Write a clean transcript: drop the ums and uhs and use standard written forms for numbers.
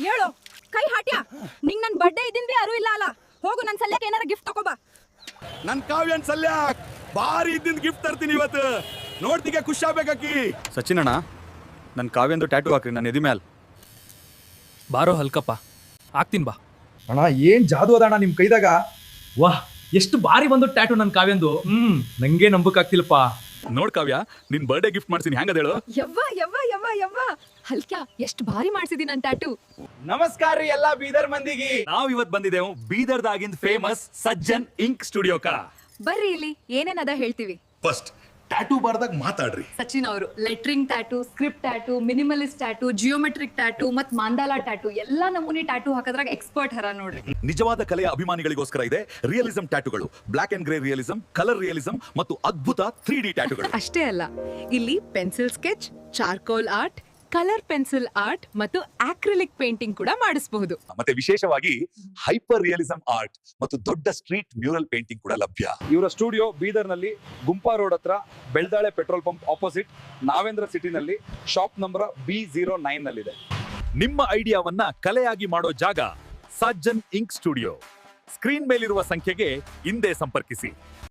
ಹೇಳು ಕೈ ಹಾಟ್ಯಾ ನಿಂಗ್ ನನ್ ಬರ್ಡೇ ಇದ್ದಿನ್ ಬಿ ಅರು ಇಲ್ಲ ಅಲ್ಲ ಹೋಗು ನನ್ ಸಲ್ಯಕ್ಕೆ ಏನಾರ ಗಿಫ್ಟ್ ತಗೋಬಾ ನನ್ ಕಾವ್ಯನ್ ಸಲ್ಯಾಕ್ ಭಾರಿ ಇದ್ದಿದ್ ಗಿಫ್ಟ್ ತರ್ತೀನಿ ಇವತ್ತು ನೋಡ್ತಿಗೆ ಖುಷಿ ಆಗ್ಬೇಕಾಕಿ. ಸಚಿನ್ ಅಣ್ಣ ನನ್ನ ಕಾವ್ಯಂದು ಟ್ಯಾಟೂ ಹಾಕ್ರಿ ನನ್ನ ಎದಿ ಮ್ಯಾಲ್. ಬಾರೋ ಹಲ್ಕಪ್ಪ ಆಗ್ತೀನಿ ಬಾ. ಅಣ್ಣ ಏನ್ ಜಾದು ಅದಣ್ಣ ನಿಮ್ ಕೈದಾಗ. ವಾಹ್ ಎಷ್ಟು ಬಾರಿ ಬಂದು ಟ್ಯಾಟೂ ನನ್ನ ಕಾವ್ಯಂದು. ನಂಗೆ ನಂಬಕ್ಕಾಗ್ತಿಲ್ಲಪ್ಪ. ನೋಡ್ ಕಾವ್ಯ ನಿನ್ ಬರ್ಡೇ ಗಿಫ್ಟ್ ಮಾಡ್ತೀನಿ ಹೆಂಗದ ಹೇಳು. ಯವ್ವ ಯವ್ವ ಯವ್ವ ಯವ್ವ ಹಲ್ಕ್ಯಾ ಎಷ್ಟ್ ಭಾರಿ ಮಾಡ್ಸಿದಿ ನನ್ ಟ್ಯಾಟೂ. ನಮಸ್ಕಾರ ರೀ ಎಲ್ಲಾ ಬೀದರ್ ಮಂದಿಗೆ. ನಾವ್ ಇವತ್ ಬಂದಿದ್ದೇವು ಬೀದರ್ದಾಗಿಂದ ಫೇಮಸ್ ಸಜ್ಜನ್ ಇಂಕ್ ಸ್ಟುಡಿಯೋಕ. ಬರ್ರಿ ಇಲ್ಲಿ ಏನೇನದ ಹೇಳ್ತೀವಿ. ಫಸ್ಟ್ ಟ್ಯಾಟೂ ಬಾರ್ದಾಗ ಮಾತಾಡ್ರಿ. ಸಚಿನ್ ಅವರು lettering tattoo, script tattoo, minimalist tattoo, geometric tattoo ಮತ್ ಮಾಂಡಾಲಾ ಟ್ಯಾಟೂ ಎಲ್ಲಾ ನಮೂನಿ ಟ್ಯಾಟೂ ಹಾಕದ್ರಾಗ ಎಕ್ಸ್ಪರ್ಟ್ ಹರ ನೋಡ್ರಿ. ನಿಜವಾದ ಕಲೆಯ ಅಭಿಮಾನಿಗಳಿಗೋಸ್ಕರ ಇದೆ ರಿಯಲಿಸಂ ಟ್ಯಾಟೂಗಳು, black and grey realism, colour realism ಮತ್ತು ಅದ್ಭುತ 3D ಟ್ಯಾಟೂಗಳು. ಅಷ್ಟೇ ಅಲ್ಲ, ಇಲ್ಲಿ pencil sketch, charcoal art, colour pencil art ಮತ್ತು ಆಕ್ರಿಲಿಕ್ ಪೇಂಟಿಂಗ್ ಕೂಡ ಮಾಡಿಸಬಹುದು. ಮತ್ತೆ ವಿಶೇಷವಾಗಿ ಹೈಪರ್ ರಿಯಲಿಸಂ ಆರ್ಟ್ ಮತ್ತು ದೊಡ್ಡ ಸ್ಟ್ರೀಟ್ ಮ್ಯೂರಲ್ ಪೇಂಟಿಂಗ್ ಕೂಡ ಲಭ್ಯ. ಇವರ ಸ್ಟುಡಿಯೋ ಬೀದರ್ನಲ್ಲಿ ಗುಂಪಾ ರೋಡ್ ಹತ್ರ ಬೆಳ್ದಾಳೆ ಪೆಟ್ರೋಲ್ ಪಂಪ್ ಆಪೋಸಿಟ್ ನಾವೇಂದ್ರ ಸಿಟಿನಲ್ಲಿ ಶಾಪ್ ನಂಬರ್ B09 ನಲ್ಲಿದೆ. ನಿಮ್ಮ ಐಡಿಯಾವನ್ನ ಕಲೆಯಾಗಿ ಮಾಡೋ ಜಾಗ ಸಜ್ಜನ್ ಇಂಕ್ ಸ್ಟುಡಿಯೋ. ಸ್ಕ್ರೀನ್ ಮೇಲಿರುವ ಸಂಖ್ಯೆಗೆ ಹಿಂದೆ ಸಂಪರ್ಕಿಸಿ.